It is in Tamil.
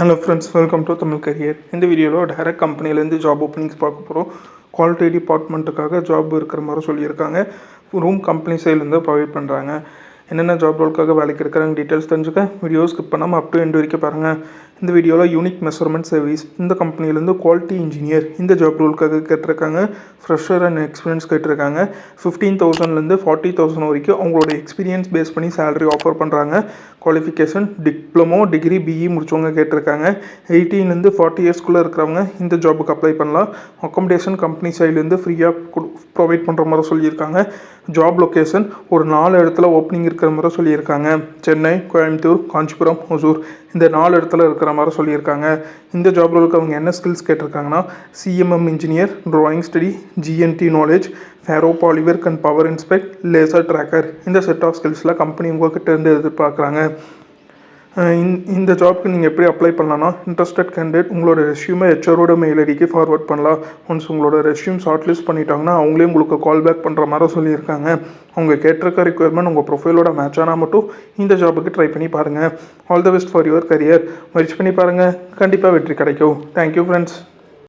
Hello friends, welcome to Tamil career. இந்த வீடியோவில் டைரக்ட் கம்பெனிலேருந்து ஜாப் ஓப்பனிங்ஸ் பார்க்க போகிறோம். குவாலிட்டி டிபார்ட்மெண்ட்டுக்காக ஜாப் இருக்கிற மாதிரி சொல்லியிருக்காங்க. ரூம் கம்பெனி சைட்லேருந்து ப்ரொவைட் பண்ணுறாங்க. என்னென்ன ஜாப் ரோலுக்காக வேலைக்கு இருக்கிறாங்க டீட்டெயில்ஸ் தெரிஞ்சுக்க வீடியோ ஸ்கிப் பண்ணாமல் அப் டு எண்ட் வரைக்கும் பாருங்கள். இந்த வீடியோவில் யூனிக் மெஷர்மெண்ட் சர்வீஸ் இந்த கம்பெனிலேருந்து குவாலிட்டி இன்ஜினியர் இந்த ஜாப் ரோலுக்காக கேட்டிருக்காங்க. ஃப்ரெஷர் அண்ட் எக்ஸ்பீரியன்ஸ் கேட்டிருக்காங்க. 15,000லேருந்து 40,000 வரைக்கும் அவங்களோட எக்ஸ்பீரியன்ஸ் பேஸ் பண்ணி சேலரி ஆஃபர் பண்ணுறாங்க. குவாலிஃபிகேஷன் டிப்ளமோ டிகிரி பிஇ முடிச்சவங்க கேட்டிருக்காங்க. 18லேருந்து 40 இயர்ஸ்க்குள்ளே இருக்கிறவங்க இந்த ஜாபுக்கு அப்ளை பண்ணலாம். அக்காமடேஷன் கம்பெனி சைட்லேருந்து ஃப்ரீயாக ப்ரொவைட் பண்ணுற மாதிரி சொல்லியிருக்காங்க. ஜாப் லொக்கேஷன் ஒரு 4 இடத்துல ஓப்பனிங் இருக்கிற மாதிரி சொல்லியிருக்காங்க. சென்னை, கோயம்புத்தூர், காஞ்சிபுரம், ஒசூர் இந்த 4 இடத்துல இருக்கிற மாதிரி சொல்லியிருக்காங்க. இந்த ஜாப் ரோலுக்கு அவங்க என்ன ஸ்கில்ஸ் கேட்டிருக்காங்கன்னா CMM engineer, drawing study, GNT knowledge, Faro PolyWorks and power inspect, laser tracker இந்த செட் ஆஃப் ஸ்கில்ஸில் கம்பெனி உங்கள்கிட்ட இருந்து எதிர்பார்க்குறாங்க. இந்த ஜாப்க்கு நீங்கள் எப்படி அப்ளை பண்ணலான்னா இன்ட்ரெஸ்டட் கேண்டிடேட் உங்களோட ரெஸ்யூமை ஹெச்ஆரோட மெயில் ஐடிக்கு ஃபார்வர்ட் பண்ணலாம். ஒன்ஸ் உங்களோட ரெஸ்யூம் ஷார்ட் லிஸ்ட் பண்ணிட்டாங்கன்னா அவங்களே உங்களுக்கு கால் பேக் பண்ணுற மாதிரி சொல்லியிருக்காங்க. அவங்க கேட்டிருக்க ரெக்குயர்மெண்ட் உங்கள் ப்ரொஃபைலோட மேட்ச் ஆனால் மட்டும் இந்த ஜாபுக்கு ட்ரை பண்ணி பாருங்கள். All the best for your career. முயற்சி பண்ணி பாருங்கள், கண்டிப்பாக வெற்றி கிடைக்கும். Thank you friends.